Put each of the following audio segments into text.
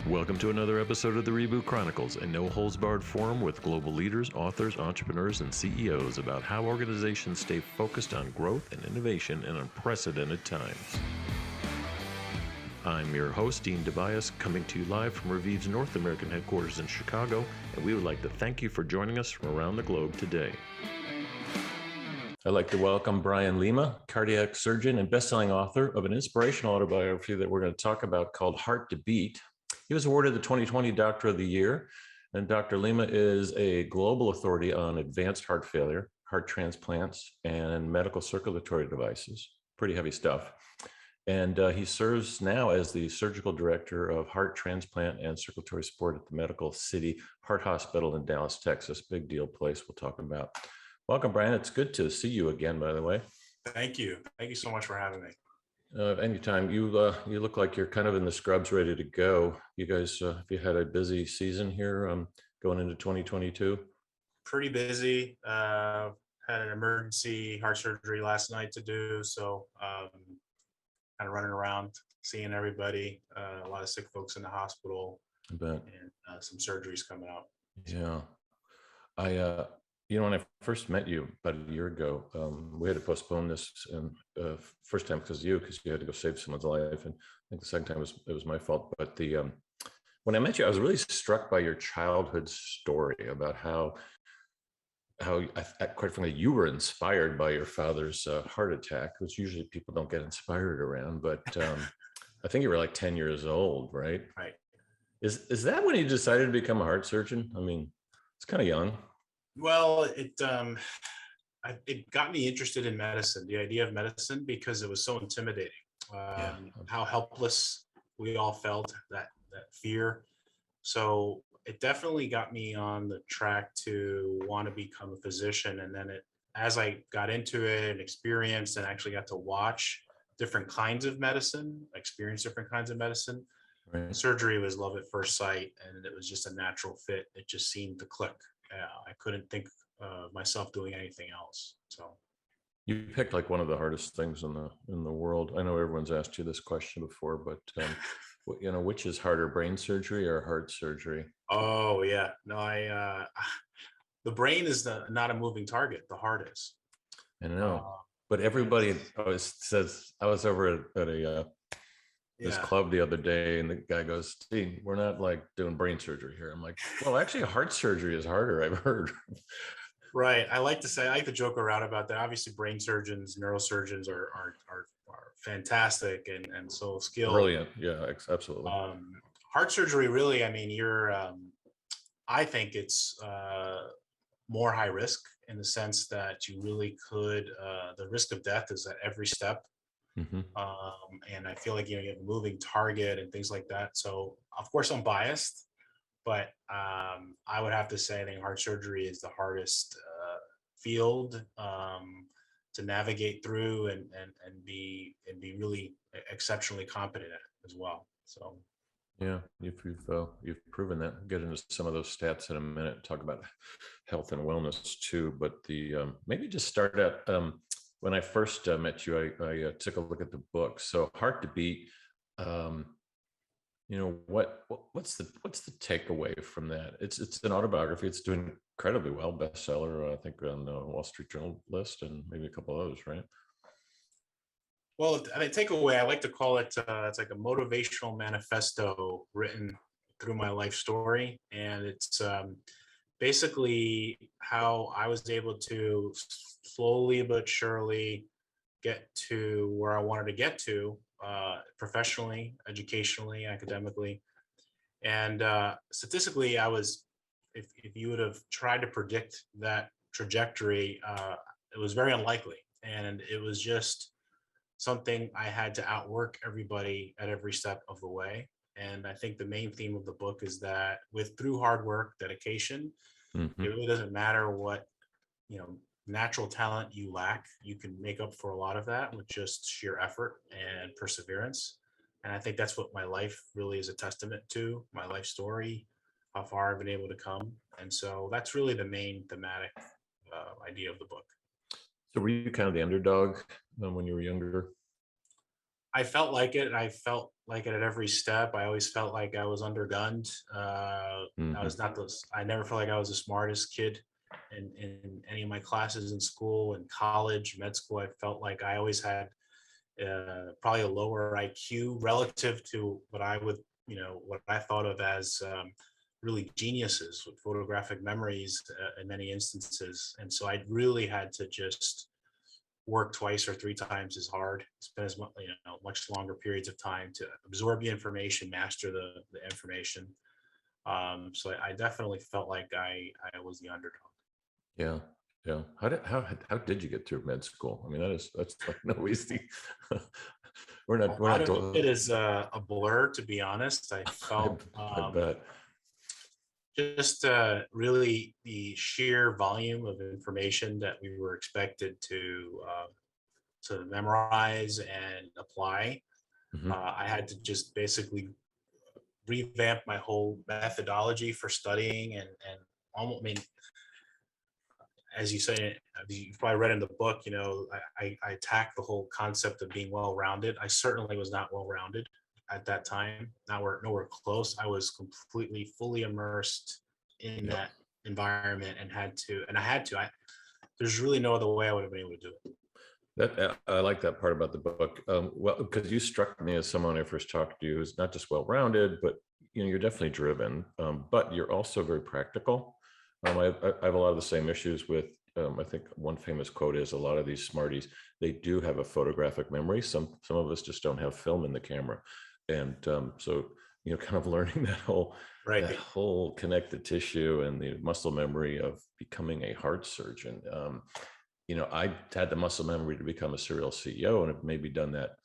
Welcome to another episode of the Reboot Chronicles, a no-holds-barred forum with global leaders, authors, entrepreneurs, and CEOs about how organizations stay focused on growth and innovation in unprecedented times. I'm your host, Dean Tobias, coming to you live from Reviv's North American headquarters in Chicago, and we would like to thank you for joining us from around the globe today. I'd like to welcome Brian Lima, cardiac surgeon and best-selling author of an inspirational autobiography that we're going to talk about called Heart to Beat. He was awarded the 2020 Doctor of the Year, and Dr. Lima is a global authority on advanced heart failure, heart transplants, and medical circulatory devices. Pretty heavy stuff. And he serves now as the surgical director of heart transplant and circulatory support at the Medical City Heart Hospital in Dallas, Texas. Big deal place we'll talk about. Welcome, Brian. It's good to see you again, by the way. Thank you. Thank you so much for having me. Anytime. You look like you're kind of in the scrubs, ready to go. You guys, have you had a busy season here going into 2022? Pretty busy. Had an emergency heart surgery last night to do, so kind of running around, seeing everybody. A lot of sick folks in the hospital, I bet. And some surgeries coming up. Yeah, when I first met you about a year ago, we had to postpone this, and first time because you had to go save someone's life, and I think the second time it was my fault. But when I met you, I was really struck by your childhood story about how quite frankly you were inspired by your father's heart attack, which usually people don't get inspired around. But I think you were like 10 years old, right? Right. Is that when you decided to become a heart surgeon? I mean, it's kind of young. Well, it got me interested in medicine, the idea of medicine, because it was so intimidating. How helpless we all felt, that fear. So it definitely got me on the track to want to become a physician. And then as I got into it and experienced and actually got to watch different kinds of medicine, experience different kinds of medicine, Right. Surgery was love at first sight, and it was just a natural fit. It just seemed to click. I couldn't think of myself doing anything else. So you picked like one of the hardest things in the world. I know everyone's asked you this question before, but which is harder, brain surgery or heart surgery? Oh yeah, no, the brain is not a moving target. The heart is. I know, but everybody always says. I was over at a this club the other day, and the guy goes, "Steve, we're not like doing brain surgery here." I'm like, "Well, actually, heart surgery is harder. I've heard." Right. I like to joke around about that. Obviously, brain surgeons, neurosurgeons are fantastic and so skilled. Brilliant. Yeah, absolutely. Heart surgery, really, I mean, I think it's more high risk in the sense that you really could, the risk of death is at every step. Mm-hmm. And I feel like, you have a moving target and things like that. So of course I'm biased, but I would have to say I think heart surgery is the hardest field to navigate through and be really exceptionally competent at it as well. So yeah, you've proven that. We'll get into some of those stats in a minute. Talk about health and wellness too, but maybe just start at when I first met you. I took a look at the book. So Heart to Beat. What's the takeaway from that? It's an autobiography. It's doing incredibly well, bestseller, I think, on the Wall Street Journal list, and maybe a couple of others, right? Well, I mean, takeaway, I like to call it, it's like a motivational manifesto written through my life story. And it's basically how I was able to slowly but surely get to where I wanted to get to professionally, educationally, academically. And statistically, if you would have tried to predict that trajectory, it was very unlikely. And it was just something I had to outwork everybody at every step of the way. And I think the main theme of the book is that through hard work, dedication, Mm-hmm. It really doesn't matter what, natural talent you lack. You can make up for a lot of that with just sheer effort and perseverance. And I think that's what my life really is a testament to, my life story, how far I've been able to come. And so that's really the main thematic idea of the book. So were you kind of the underdog when you were younger? I felt like it. I felt like it at every step. I always felt like I was undergunned. I Hmm. was not those. I never felt like I was the smartest kid in any of my classes in school, in college, med school. I felt like I always had probably a lower IQ relative to what I would, what I thought of as really geniuses with photographic memories in many instances. And so I really had to just work twice or three times as hard, spend as much, much longer periods of time to absorb the information, master the information. So I definitely felt like I was the underdog. Yeah. Yeah. How did you get through med school? I mean, that's like no easy. A We're lot not of it told. is a blur, to be honest. I I, felt I bet. just really the sheer volume of information that we were expected to memorize and apply. Hmm. I had to just basically revamp my whole methodology for studying and almost, I mean, as you say, you've probably read in the book, I attacked the whole concept of being well-rounded. I certainly was not well-rounded at that time. Now we're nowhere close. I was completely, fully immersed in Yep. that environment and I had to, there's really no other way I would have been able to do it. That I like that part about the book. Well, because you struck me as someone I first talked to who's not just well-rounded, but you're definitely driven, but you're also very practical. I have a lot of the same issues with. I think one famous quote is a lot of these smarties, they do have a photographic memory. Some of us just don't have film in the camera, and so kind of learning that Right. whole connective tissue and the muscle memory of becoming a heart surgeon. I had the muscle memory to become a serial CEO and have maybe done that,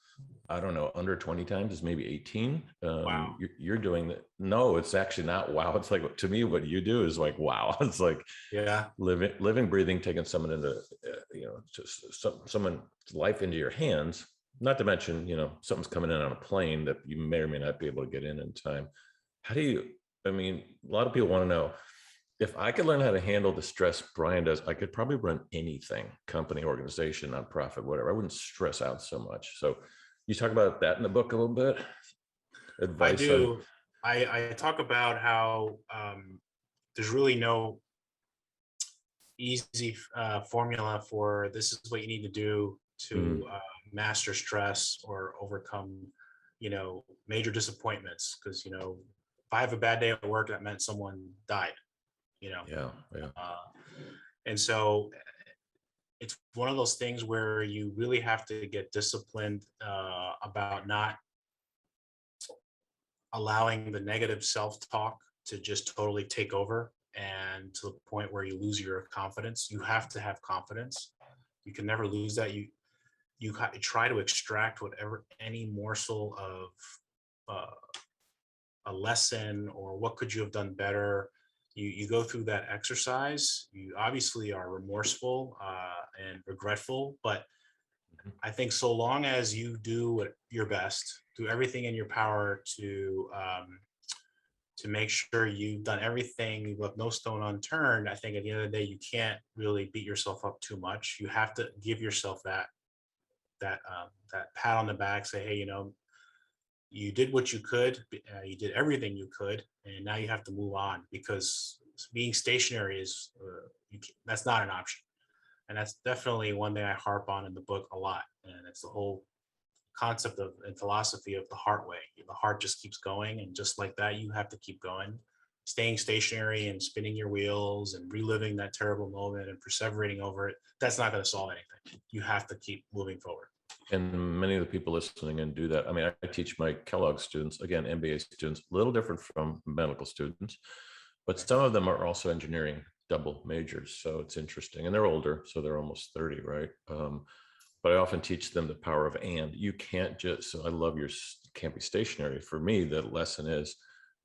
I don't know, under 20 times is maybe 18. Wow. You're doing that. No, it's actually not wow. It's like, to me, what you do is like, wow. It's like Yeah. living, breathing, taking someone into, just someone's life into your hands. Not to mention, something's coming in on a plane that you may or may not be able to get in time. How do you, I mean, a lot of people want to know, if I could learn how to handle the stress Brian does, I could probably run anything, company, organization, nonprofit, whatever. I wouldn't stress out so much. So you talk about that in the book a little bit, I advice on. do. I talk about how there's really no easy formula for this is what you need to do Mm, to master stress or overcome, major disappointments. Because, if I have a bad day at work, that meant someone died, you know. yeah, yeah. Uh, and so it's one of those things where you really have to get disciplined about not allowing the negative self-talk to just totally take over and to the point where you lose your confidence. You have to have confidence. You can never lose that. You try to extract whatever any morsel of uh, a lesson or what could you have done better. You go through that exercise. You obviously are remorseful and regretful, but Mhm. I think so long as you do your best, do everything in your power to make sure you've done everything, you left no stone unturned. I think at the end of the day, you can't really beat yourself up too much. You have to give yourself that pat on the back, say, hey, you did what you could, you did everything you could, and now you have to move on because being stationary is that's not an option. And that's definitely one thing I harp on in the book a lot. And it's the whole concept of and philosophy of the heart way. The heart just keeps going, and just like that, you have to keep going. Staying stationary and spinning your wheels and reliving that terrible moment and perseverating over it, that's not going to solve anything. You have to keep moving forward. And many of the people listening and do that. I mean, I teach my Kellogg students, again, MBA students, a little different from medical students, but some of them are also engineering double majors. So it's interesting. And they're older, so they're almost 30, right? But I often teach them the power of and. You can't just, so I love your can't be stationary. For me, the lesson is,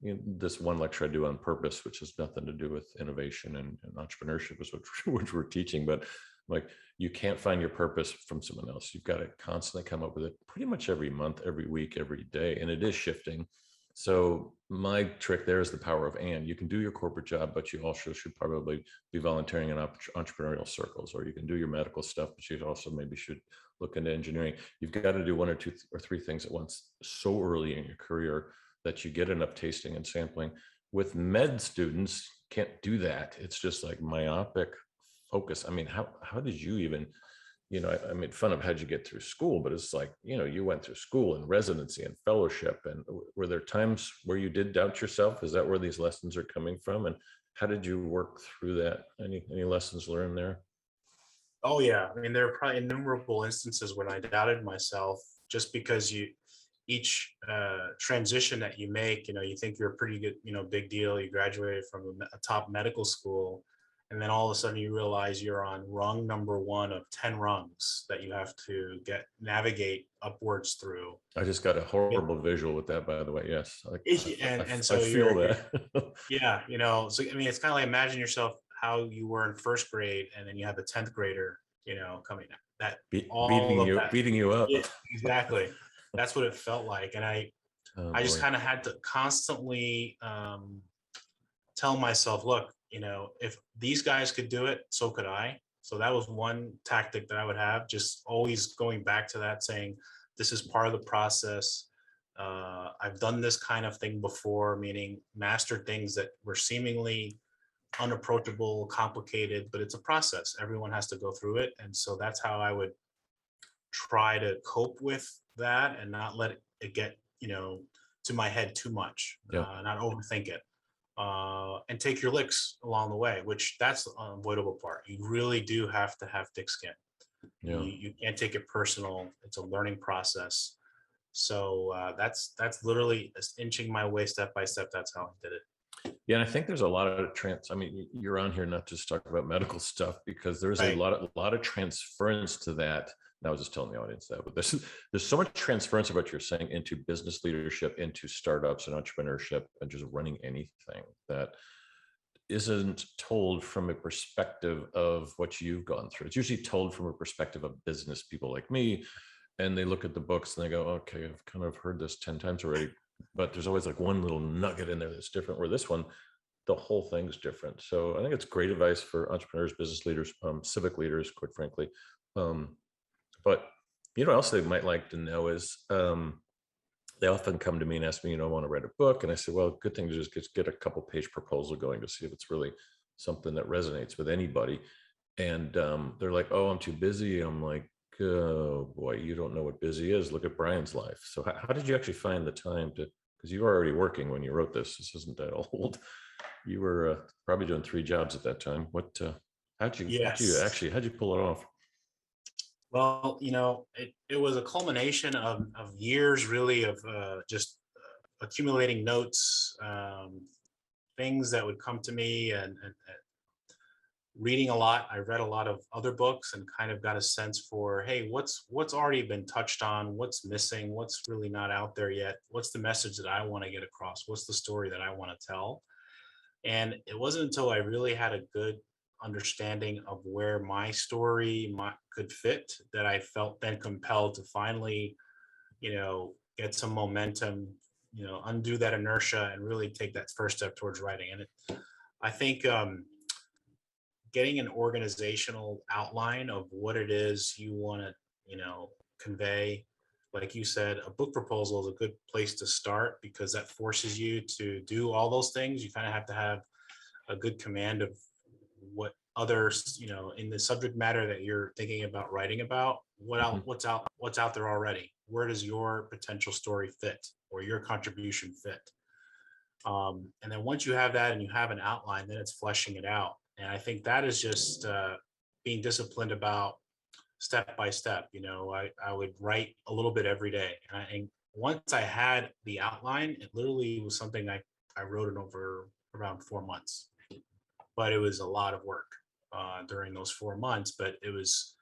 this one lecture I do on purpose, which has nothing to do with innovation and entrepreneurship, is which we're teaching, but like, you can't find your purpose from someone else. You've got to constantly come up with it pretty much every month, every week, every day, and it is shifting. So my trick there is the power of and. You can do your corporate job, but you also should probably be volunteering in entrepreneurial circles, or you can do your medical stuff, but you also maybe should look into engineering. You've got to do one or two or three things at once so early in your career that you get enough tasting and sampling. With med students, can't do that. It's just like myopic focus. I mean, how did you even, I made fun of how'd you get through school, but it's like, you went through school and residency and fellowship. And were there times where you did doubt yourself? Is that where these lessons are coming from? And how did you work through that? Any lessons learned there? Oh yeah, I mean there are probably innumerable instances when I doubted myself, just because each transition that you make, you think you're a pretty good, big deal. You graduated from a top medical school, and then all of a sudden you realize you're on rung number one of 10 rungs that you have to navigate upwards through. I just got a horrible visual with that, by the way. Yes, And I so feel that. yeah, so I mean, it's kind of like, imagine yourself how you were in first grade, and then you have the 10th grader, coming out. That all of that, beating you up. yeah, exactly. That's what it felt like. And Oh, I just boy. kind of had to constantly tell myself, look, if these guys could do it, so could I. So that was one tactic that I would have, just always going back to that, saying, this is part of the process. I've done this kind of thing before, meaning mastered things that were seemingly unapproachable, complicated, but it's a process. Everyone has to go through it. And so that's how I would try to cope with that, and not let it get, to my head too much, Yeah. not overthink it. And take your licks along the way, which that's the unavoidable part. You really do have to have thick skin. Yeah. You can't take it personal. It's a learning process. So that's literally inching my way step by step. That's how I did it. Yeah, and I think there's a lot of I mean, you're on here not just talk about medical stuff, because there's a Right. lot of transference to that. And I was just telling the audience that, but there's so much transference of what you're saying into business leadership, into startups and entrepreneurship, and just running anything that isn't told from a perspective of what you've gone through. It's usually told from a perspective of business people like me, and they look at the books and they go, okay, I've kind of heard this 10 times already, but there's always like one little nugget in there that's different, where this one, the whole thing's different. So I think it's great advice for entrepreneurs, business leaders, civic leaders, quite frankly. But what else they might like to know is, they often come to me and ask me, I want to write a book. And I say, well, good thing to just get a couple page proposal going to see if it's really something that resonates with anybody. And they're like, oh, I'm too busy. I'm like, oh boy, you don't know what busy is. Look at Brian's life. So how did you actually find the time to, because you were already working when you wrote this. This isn't that old. You were probably doing 3 jobs at that time. How'd you pull it off? Well, it was a culmination of years, really, of just accumulating notes, things that would come to me, and reading a lot. I read a lot of other books and kind of got a sense for, hey, what's already been touched on, what's missing, what's really not out there yet, what's the message that I want to get across, what's the story that I want to tell. And it wasn't until I really had a good understanding of where my story could fit that I felt then compelled to finally, get some momentum, undo that inertia and really take that first step towards writing. And I think getting an organizational outline of what it is you want to, convey. Like you said, a book proposal is a good place to start, because that forces you to do all those things. You kind of have to have a good command of what others, in the subject matter that you're thinking about writing about, what's out there already. Where does your potential story fit, or your contribution fit? And then once you have that and you have an outline, then it's fleshing it out. And I think that is just being disciplined about step by step. I would write a little bit every day. And once I had the outline, it literally was something I wrote it over around 4 months. But it was a lot of work during those 4 months. But it was,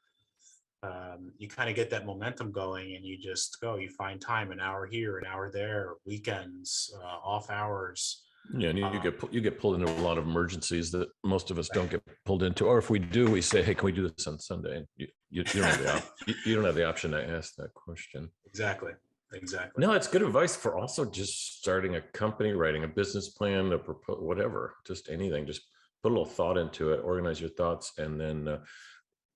you kind of get that momentum going, and you just go, you find time, an hour here, an hour there, weekends, off hours. Yeah, and you get pulled into a lot of emergencies that most of us don't get pulled into, or if we do, we say, "Hey, can we do this on Sunday?" And you don't have you don't have the option to ask that question. Exactly. No, it's good advice for also just starting a company, writing a business plan, whatever, just anything. Just put a little thought into it, organize your thoughts, and then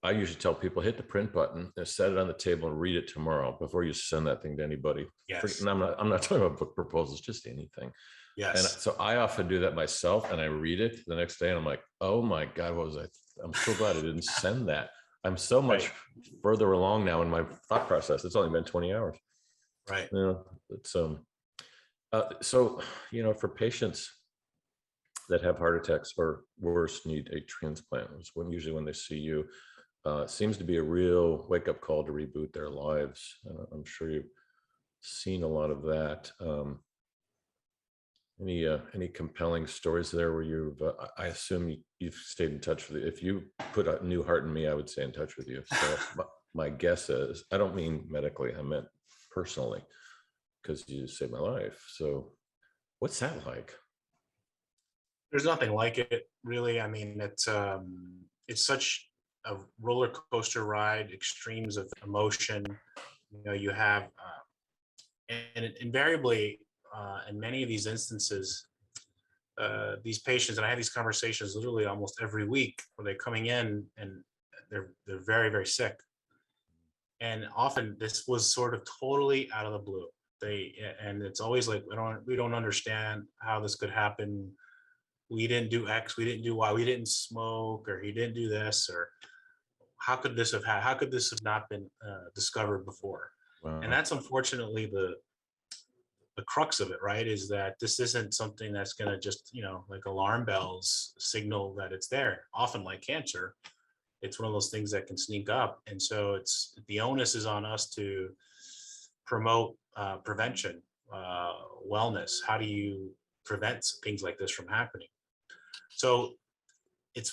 I usually tell people hit the print button and set it on the table and read it tomorrow before you send that thing to anybody. Yes. And I'm not talking about book proposals, just anything. And Yes. so I often do that myself, and I read it the next day and I'm like, oh my God, what was I? I'm so glad I didn't send that. I'm so much Right. further along now in my thought process. It's only been 20 hours. Right. You know, it's so, for patients that have heart attacks or worse, need a transplant, it's usually when they see you, it seems to be a real wake up call to reboot their lives. I'm sure you've seen a lot of that. Any compelling stories there where I assume you've stayed in touch with it. If you put a new heart in me, I would stay in touch with you. So my guess is, I don't mean medically, I meant personally, because you saved my life. So what's that like? There's nothing like it, really. I mean, it's such a roller coaster ride, extremes of emotion. You have, and invariably, in many of these instances, these patients, and I have these conversations literally almost every week, where they're coming in and they're very, very sick, and often this was sort of totally out of the blue. And it's always like, we don't understand how this could happen. We didn't do X, we didn't do Y, we didn't smoke, or he didn't do this, or how could this have not been discovered before? And Wow. that's unfortunately the crux of it, right? Is that this isn't something that's going to just, like alarm bells signal that it's there. Often, like cancer, it's one of those things that can sneak up, and so the onus is on us to promote prevention, wellness. How do you prevent things like this from happening? So it's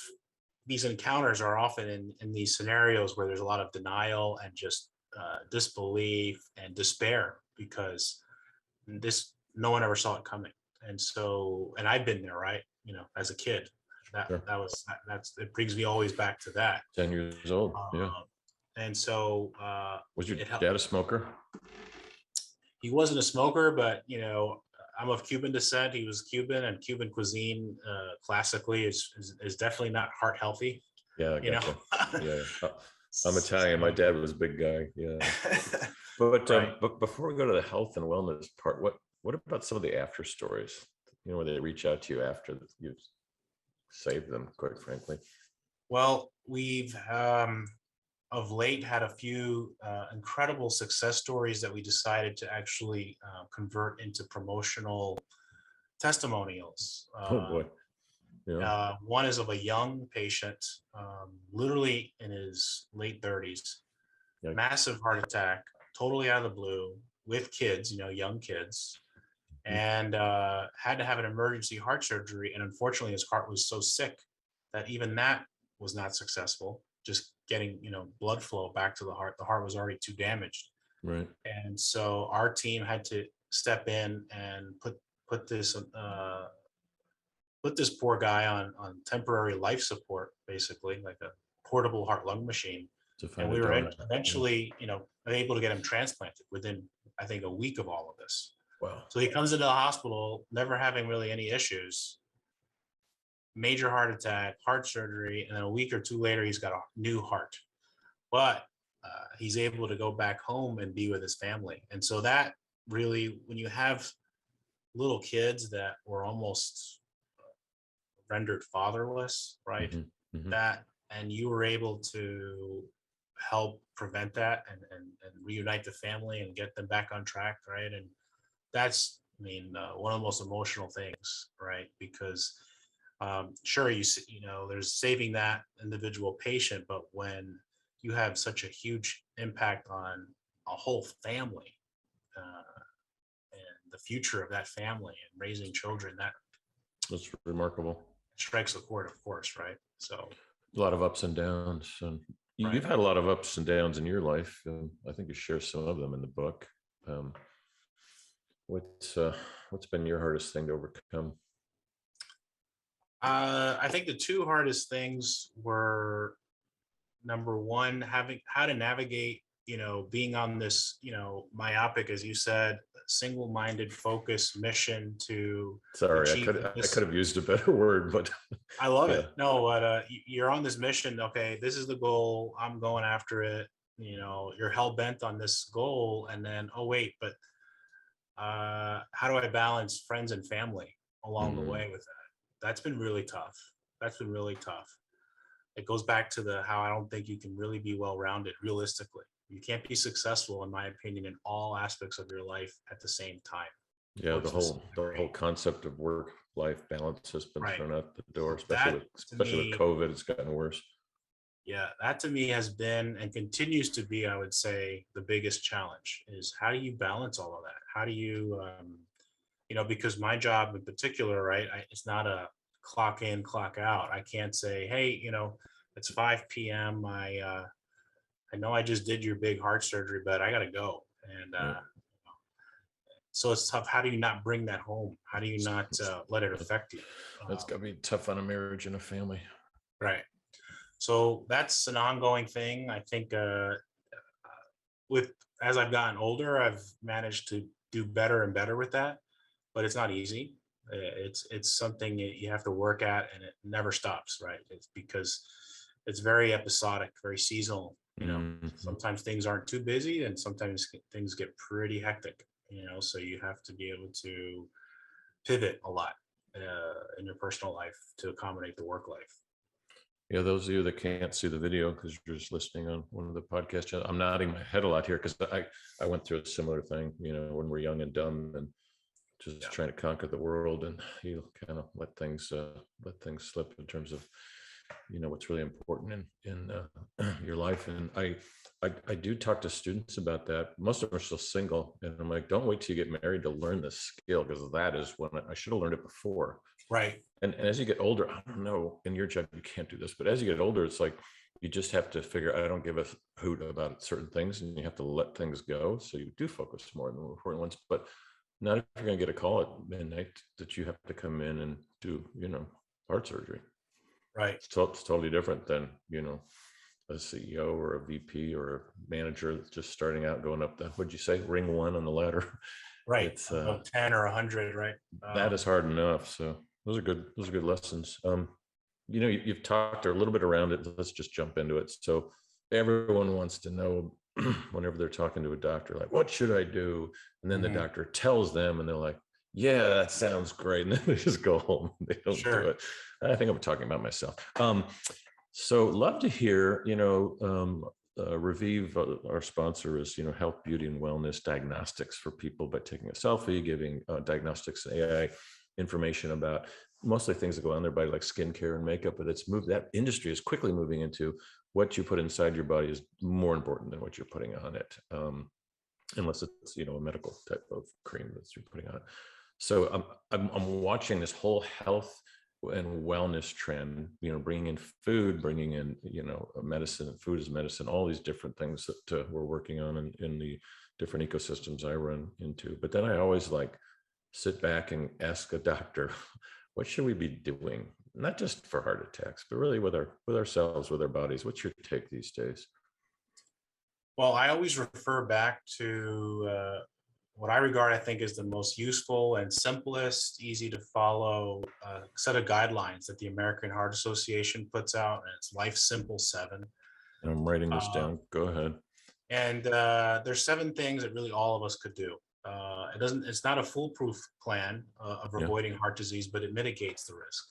these encounters are often in these scenarios where there's a lot of denial and just disbelief and despair, because no one ever saw it coming. And so, and I've been there, right? As a kid, Sure. it brings me always back to that. 10 years old. Yeah. And so Was your it helped. dad a smoker? He wasn't a smoker, but I'm of Cuban descent. He was Cuban, and Cuban cuisine classically is definitely not heart healthy. Yeah, I You know. gotcha. Yeah. I'm Italian. My So, dad was a big guy. Yeah. But right. but before we go to the health and wellness part, what about some of the after stories? Where they reach out to you after you've saved them, quite frankly. Well, we've of late had a few incredible success stories that we decided to actually convert into promotional testimonials. Oh boy. Yeah. One is of a young patient, literally in his late 30s, Yeah. massive heart attack, totally out of the blue, with kids, young kids, and had to have an emergency heart surgery. And unfortunately, his heart was so sick that even that was not successful. Just getting, blood flow back to the heart. The heart was already too damaged. Right. And so our team had to step in and put this poor guy on temporary life support, basically like a portable heart lung machine. To And find a we were donor. Yeah. eventually, able to get him transplanted within, I think, a week of all of this. Wow. So he comes into the hospital, never having really any issues, major heart attack, heart surgery, and then a week or two later, he's got a new heart. But he's able to go back home and be with his family. And so that really, when you have little kids that were almost rendered fatherless, right? Mm-hmm. Mm-hmm. That, and you were able to help prevent that and reunite the family and get them back on track, right? And that's, one of the most emotional things, right? Because sure, there's saving that individual patient, but when you have such a huge impact on a whole family, and the future of that family and raising children, that That's remarkable. strikes a chord, of course, right? So A lot of ups and downs, and right. you've had a lot of ups and downs in your life. I think you share some of them in the book. What's been your hardest thing to overcome? I think the two hardest things were, number one, having how to navigate being on this, myopic, as you said, single-minded focus mission to Sorry, achieve I this. could have used a better word, but I love yeah. it. No, but you're on this mission. Okay, this is the goal. I'm going after it. You're hell bent on this goal, and then, oh wait, but how do I balance friends and family along the Mm, way with that? That's been really tough. That's been really tough. It goes back to the how I don't think you can really be well-rounded realistically. You can't be successful, in my opinion, in all aspects of your life at the same time, yeah, or to the same the whole degree. concept of work-life balance has been Right. thrown out the door, That to especially with me, COVID. It's gotten worse. yeah, that to me has been and continues to be, I would say, the biggest challenge is how do you balance all of that? How do you, because my job in particular, right, it's not a clock in, clock out. I can't say, hey, it's 5 p.m. I know I just did your big heart surgery, but I got to go. And Yeah, so it's tough. How do you not bring that home? How do you not let it affect you? that's Um, got to be tough on a marriage and a family. right. So that's an ongoing thing. I think with as I've gotten older, I've managed to do better and better with that, but it's not easy. It's something you have to work at, and it never stops, right? It's because it's very episodic, very seasonal. Hmm. Sometimes things aren't too busy, and sometimes things get pretty hectic. So you have to be able to pivot a lot in your personal life to accommodate the work life. Yeah, those of you that can't see the video because you're just listening on one of the podcast channels, I'm nodding my head a lot here because I went through a similar thing, when we're young and dumb and just Yeah. trying to conquer the world, and you kind of let things slip in terms of what's really important in your life. And I do talk to students about that. Most of them are still single, and I'm like, don't wait till you get married to learn this skill, because that is when I should have learned it before. Right. And as you get older, I don't know, in your job you can't do this, but as you get older, it's like you just have to figure, I don't give a hoot about certain things, and you have to let things go, so you do focus more on the important ones. But not if you're going to get a call at midnight that you have to come in and do heart surgery. Right. It's totally different than a CEO or a VP or a manager that's just starting out, going up the, what'd you say, ring one on the ladder. Right. It's About 10 or 100. Right. that is hard enough. So those are good lessons. You've talked a little bit around it. Let's just jump into it. So everyone wants to know whenever they're talking to a doctor, like, what should I do? And then the Mhm. doctor tells them, and they're like, yeah, that sounds great. And then they just go home. They don't do Sure. it. I think I'm talking about myself. So love to hear, Revive, our sponsor, is, health, beauty, and wellness diagnostics for people by taking a selfie, giving diagnostics and AI information about mostly things that go on their body, like skincare and makeup. But that industry is quickly moving into what you put inside your body is more important than what you're putting on it. Unless it's, a medical type of cream that you're putting on it. So I'm watching this whole health and wellness trend, bringing in food, bringing in, medicine, food is medicine, all these different things that we're working on in the different ecosystems I run into. But then I always sit back and ask a doctor, what should we be doing? Not just for heart attacks, but really with ourselves, with our bodies. What's your take these days? Well, I always refer back to what I regard, I think, is the most useful and simplest, easy to follow set of guidelines that the American Heart Association puts out, and it's Life Simple 7. And I'm writing this Uh, down. Go ahead. and there's 7 things that really all of us could do. It's not a foolproof plan of Yeah. avoiding heart disease, but it mitigates the risk.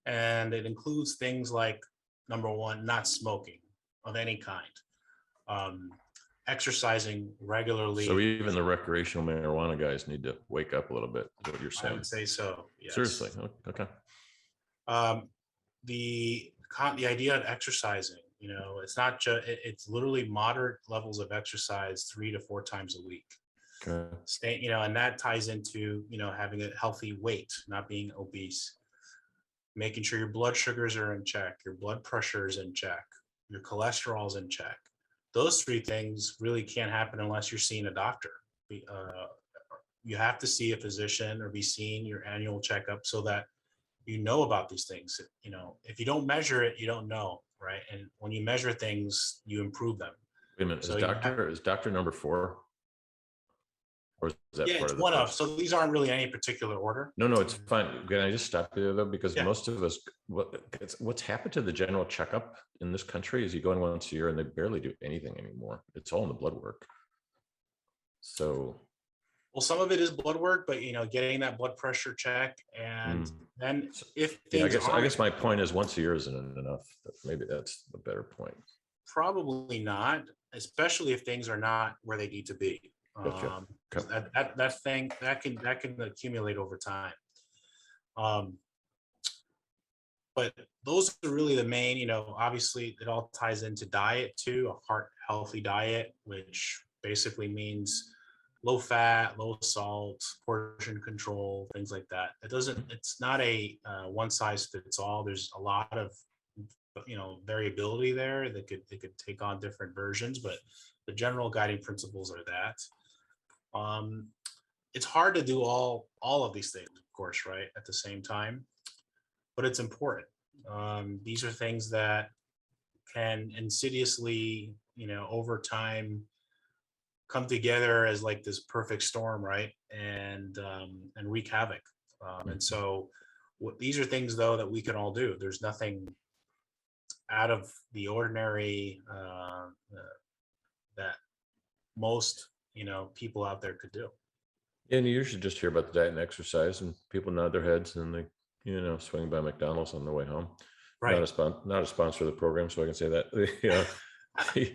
And it includes things like, number one, not smoking of any kind. Um, Exercising So regularly. even the recreational marijuana guys need to wake up a little bit, is what you're I saying. would say so. Seriously. Yes. Okay. Um, the idea of exercising, it's not just, it's literally moderate levels of exercise 3 to 4 times a week. Okay. And that ties into, having a healthy weight, not being obese, making sure your blood sugars are in check, your blood pressure is in check, your cholesterol is in check. Those 3 things really can't happen unless you're seeing a doctor. You have to see a physician or be seeing your annual checkup so that you know about these things. If you don't measure it, you don't know, right? And when you measure things, you improve them. Wait a minute, So you have, is doctor number 4, or is that yeah, part it's of the one of. first? So these aren't really any particular order. No, it's fine. Can I just stop you there though? Because Yeah. most of us, what's happened to the general checkup in this country is you go in once a year and they barely do anything anymore. It's all in the blood work. So, Well, some of it is blood work, but getting that blood pressure check, and mm, then so if yeah, things I aren't, guess my point is once a year isn't enough. Maybe that's the better point. probably not, especially if things are not where they need to be. Gotcha. 'Cause Okay. that thing that can accumulate over time. Um, but those are really the main. Obviously, it all ties into diet too. A heart healthy diet, which basically means low fat, low salt, portion control, things like that. It's not a one size fits all. There's a lot of variability there that could take on different versions, but the general guiding principles are that. um, it's hard to do all of these things, of course, right, at the same time, but it's important. These are things that can insidiously, over time, come together as like this perfect storm, right, and wreak havoc. And Mhm. so these are things though that we can all do. There's nothing out of the ordinary that most people out there could do. And you usually just hear about the diet and exercise, and people nod their heads and they, swing by McDonald's on their way home. Right. Not a sponsor of the program, so I can say that. The,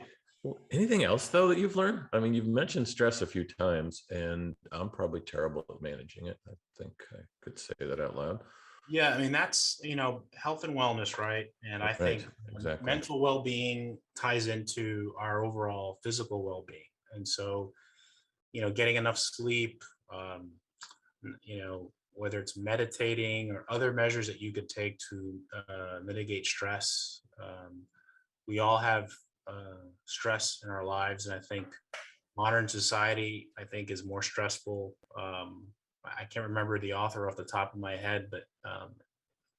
anything else though that you've learned? I mean, you've mentioned stress a few times, and I'm probably terrible at managing it. I think I could say that out loud. Yeah, I mean that's health and wellness, right? And I Right. think Exactly. mental well-being ties into our overall physical well-being. And so getting enough sleep, um, whether it's meditating or other measures that you could take to mitigate stress. We all have stress in our lives, and I think modern society, I think, is more stressful. I can't remember the author off the top of my head, but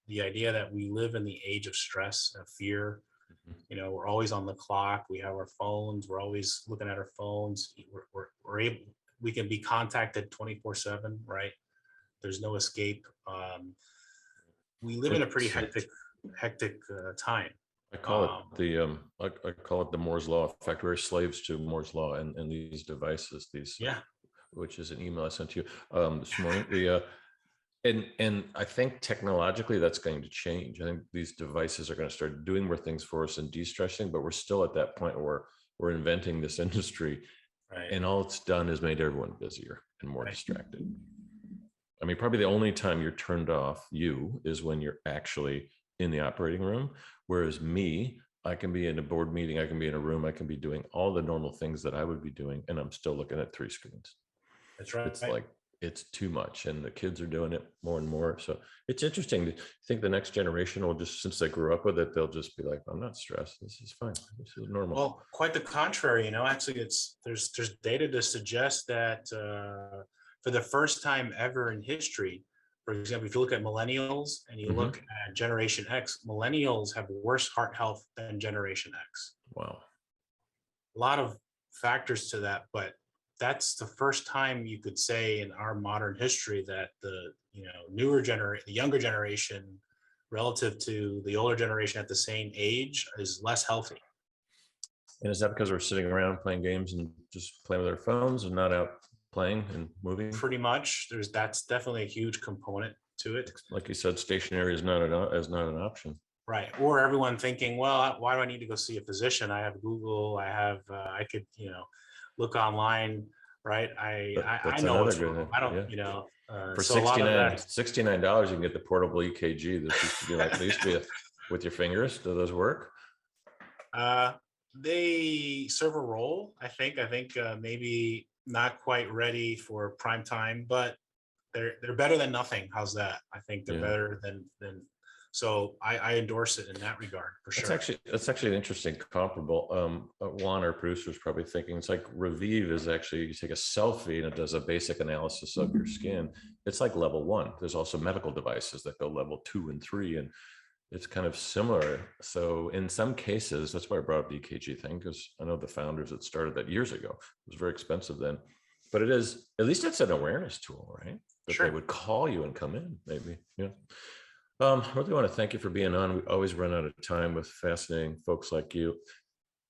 the idea that we live in the age of stress, of fear. Mhm. We're always on the clock. We have our phones. We're always looking at our phones. We're able. We can be contacted 24/7, right? There's no escape. We live in a pretty It's hectic time. I call it Um, I call it the Moore's law effect. We're slaves to Moore's law and these devices, yeah, which is an email I sent you this morning. And I think technologically that's going to change. I think these devices are going to start doing more things for us and de-stressing, but we're still at that point where we're inventing this industry, right, and all it's done is made everyone busier and more right, distracted. I mean, probably the only time you're turned off, is when you're actually in the operating room. Whereas me, I can be in a board meeting, I can be in a room, I can be doing all the normal things that I would be doing, and I'm still looking at 3 screens. that's It's right. like, it's too much, and the kids are doing it more and more. So it's interesting to think the next generation will just, since they grew up with it, they'll just be like, I'm not stressed. This is fine. This is normal. Well, quite the contrary. Actually, there's data to suggest that for the first time ever in history, for example, if you look at millennials and you Hmm. look at Generation X, millennials have worse heart health than Generation X. Wow. A lot of factors to that, but that's the first time you could say in our modern history that the the younger generation, relative to the older generation at the same age, is less healthy. And is that because we're sitting around playing games and just playing with our phones and not out playing and moving? Pretty much, that's definitely a huge component to it. Like you said, stationary is not an option. Right. Or everyone thinking, well, why do I need to go see a physician? I have Google. I could look online, right? I That's know another what's good, wrong. I don't, yeah. uh, For so a lot of that. $69, you can get the portable EKG. This used to be like, they used to be with your fingers. Do those work? Uh, they serve a role. I think maybe not quite ready for prime time, but they're better than nothing. How's that? I think they're Yeah. better than. So I endorse it in that regard for sure. That's actually an interesting comparable. Juan, our producer, is probably thinking it's like Revive is actually, you take a selfie and it does a basic analysis of your skin. It's like level 1. There's also medical devices that go level 2 and 3, and it's kind of similar. So in some cases, that's why I brought up the EKG thing, because I know the founders that started that years ago. It was very expensive then, but it is, at least it's an awareness tool, right? That they Sure. would call you and come in, maybe. Yeah. I really want to thank you for being on. We always run out of time with fascinating folks like you.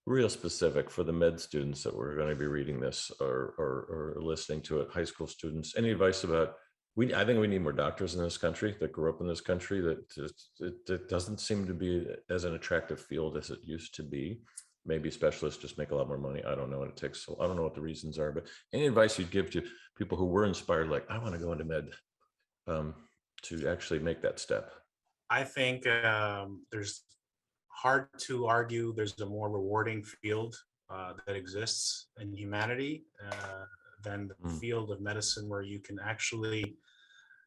Real specific for the med students that were going to be reading this or listening to it, high school students. Any advice about, I think we need more doctors in this country that grew up in this country, that it doesn't seem to be as an attractive field as it used to be. Maybe specialists just make a lot more money. I don't know what it takes. I don't know what the reasons are, but any advice you'd give to people who were inspired, like, I want to go into med, to actually make that step? I think there's hard to argue there's a more rewarding field that exists in humanity than the Mm. field of medicine, where you can actually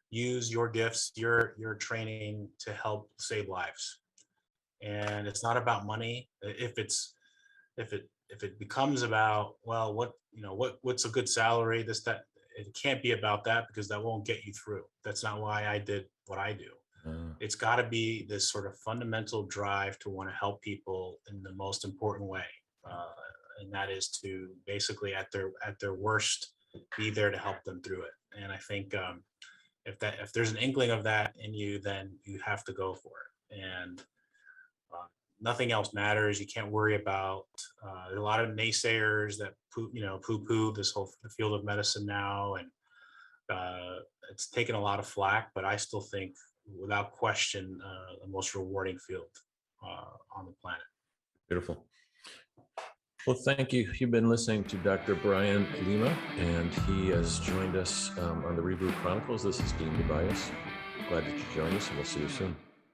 use your gifts, your training to help save lives. And it's not about money. If it becomes about, well, what's a good salary, this that, it can't be about that, because that won't get you through. That's not why I did what I do. Uh, It's got to be this sort of fundamental drive to want to help people in the most important way, uh, and that is to basically at their worst be there to help them through it. And I think if there's an inkling of that in you, then you have to go for it. And nothing else matters. You can't worry about a lot of naysayers that poo-poo this whole the field of medicine now, and it's taken a lot of flack, but I still think, without question, the most rewarding field on the planet. Beautiful. Well, thank you. You've been listening to Dr. Brian Lima, and he has joined us on the Reboot Chronicles. This is Dean Tobias. Glad that you joined us, and we'll see you soon.